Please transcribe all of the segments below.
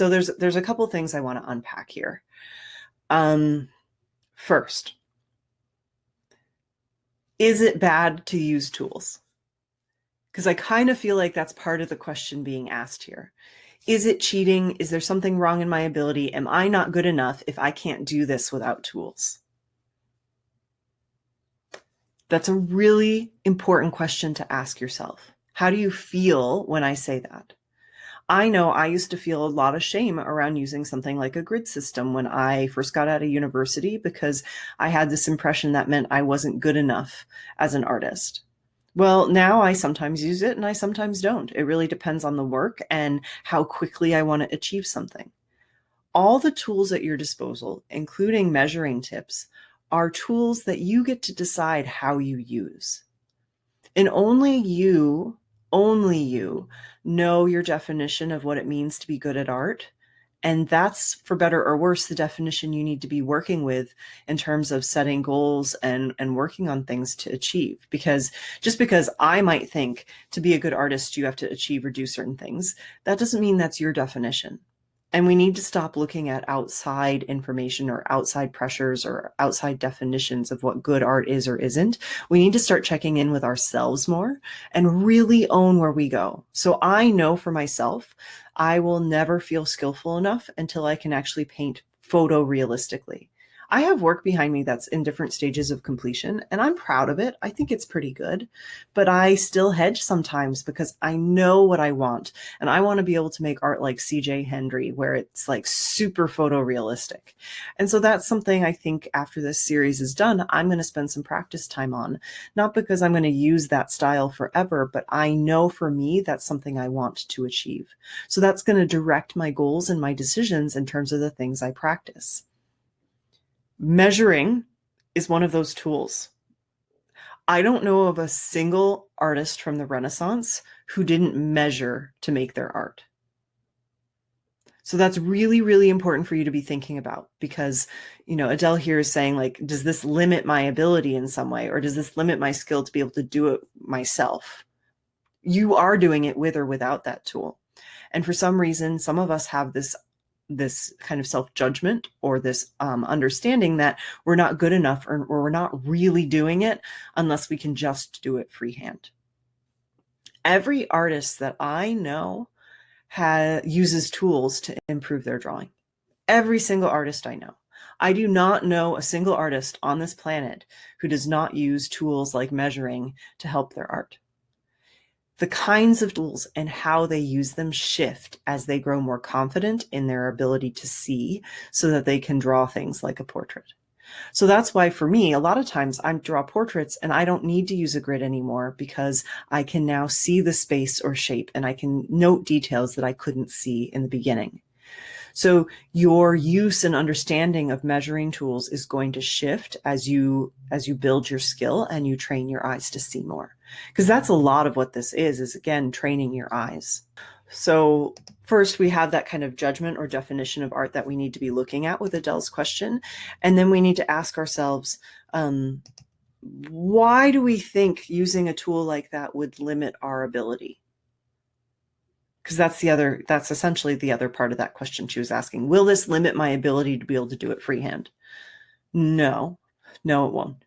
So there's a couple things I want to unpack here. First, is it bad to use tools? Because I kind of feel like that's part of the question being asked here. Is it cheating? Is there something wrong in my ability? Am I not good enough if I can't do this without tools? That's a really important question to ask yourself. How do you feel when I say that? I know I used to feel a lot of shame around using something like a grid system when I first got out of university, because I had this impression that meant I wasn't good enough as an artist. Well, now I sometimes use it and I sometimes don't. It really depends on the work and how quickly I want to achieve something. All the tools at your disposal, including measuring tips, are tools that you get to decide how you use. And only you know your definition of what it means to be good at art. And that's, for better or worse, the definition you need to be working with in terms of setting goals and working on things to achieve. Because just because I might think to be a good artist, you have to achieve or do certain things, that doesn't mean that's your definition. And we need to stop looking at outside information or outside pressures or outside definitions of what good art is or isn't. We need to start checking in with ourselves more and really own where we go. So I know for myself, I will never feel skillful enough until I can actually paint photorealistically. I have work behind me that's in different stages of completion, and I'm proud of it. I think it's pretty good, but I still hedge sometimes because I know what I want. And I want to be able to make art like C.J. Hendry, where it's like super photorealistic. And so that's something I think after this series is done, I'm going to spend some practice time on, not because I'm going to use that style forever, but I know for me, that's something I want to achieve. So that's going to direct my goals and my decisions in terms of the things I practice. Measuring is one of those tools. I don't know of a single artist from the Renaissance who didn't measure to make their art. So that's really, really important for you to be thinking about, because, Adele here is saying, like, does this limit my ability in some way, or does this limit my skill to be able to do it myself? You are doing it with or without that tool. And for some reason, some of us have this kind of self-judgment or this understanding that we're not good enough or we're not really doing it unless we can just do it freehand. Every artist that I know uses tools to improve their drawing. Every single artist I know. I do not know a single artist on this planet who does not use tools like measuring to help their art. The kinds of tools and how they use them shift as they grow more confident in their ability to see, so that they can draw things like a portrait. So that's why for me, a lot of times I draw portraits and I don't need to use a grid anymore, because I can now see the space or shape and I can note details that I couldn't see in the beginning. So your use and understanding of measuring tools is going to shift as you build your skill and you train your eyes to see more. Because that's a lot of what this is again, training your eyes. So first we have that kind of judgment or definition of art that we need to be looking at with Adele's question. And then we need to ask ourselves, why do we think using a tool like that would limit our ability? Because that's essentially the other part of that question she was asking. Will this limit my ability to be able to do it freehand? No, it won't.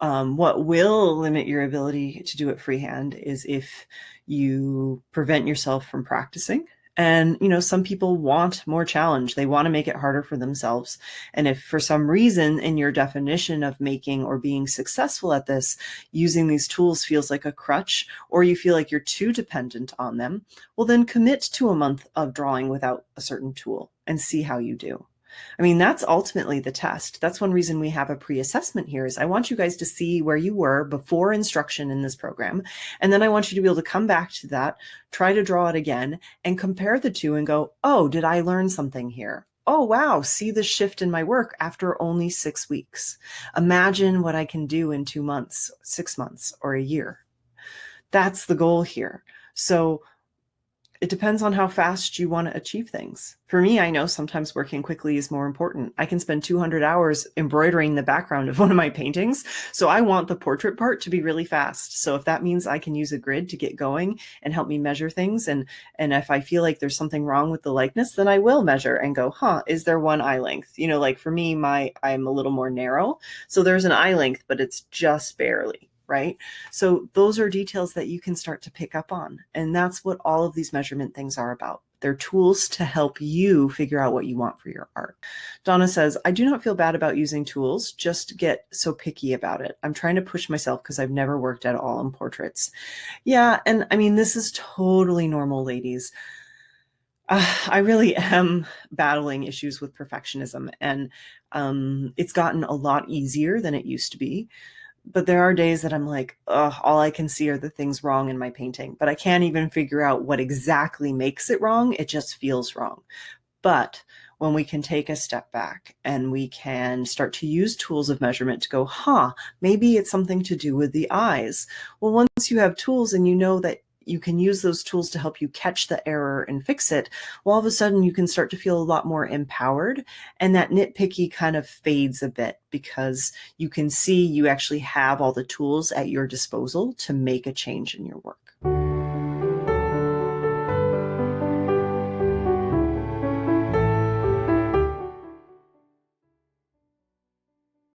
What will limit your ability to do it freehand is if you prevent yourself from practicing. And, some people want more challenge. They want to make it harder for themselves. And if for some reason in your definition of making or being successful at this, using these tools feels like a crutch, or you feel like you're too dependent on them, well, then commit to a month of drawing without a certain tool and see how you do. I mean, that's ultimately the test. That's one reason we have a pre-assessment here, is I want you guys to see where you were before instruction in this program. And then I want you to be able to come back to that, try to draw it again, and compare the two and go, oh, did I learn something here? Oh, wow, see the shift in my work after only 6 weeks. Imagine what I can do in 2 months, 6 months, or a year. That's the goal here. So It depends on how fast you want to achieve things. For me, I know sometimes working quickly is more important. I can spend 200 hours embroidering the background of one of my paintings. So I want the portrait part to be really fast. So if that means I can use a grid to get going and help me measure things, and if I feel like there's something wrong with the likeness, then I will measure and go, is there one eye length? Like for me, I'm a little more narrow. So there's an eye length, but it's just barely. Right? So those are details that you can start to pick up on. And that's what all of these measurement things are about. They're tools to help you figure out what you want for your art. Donna says, I do not feel bad about using tools, just get so picky about it. I'm trying to push myself because I've never worked at all in portraits. Yeah, and I mean, this is totally normal, ladies. I really am battling issues with perfectionism, and it's gotten a lot easier than it used to be. But there are days that I'm like, all I can see are the things wrong in my painting, but I can't even figure out what exactly makes it wrong. It just feels wrong. But when we can take a step back and we can start to use tools of measurement to go, maybe it's something to do with the eyes. Well, once you have tools and you know that you can use those tools to help you catch the error and fix it, well, all of a sudden you can start to feel a lot more empowered, and that nitpicky kind of fades a bit because you can see you actually have all the tools at your disposal to make a change in your work.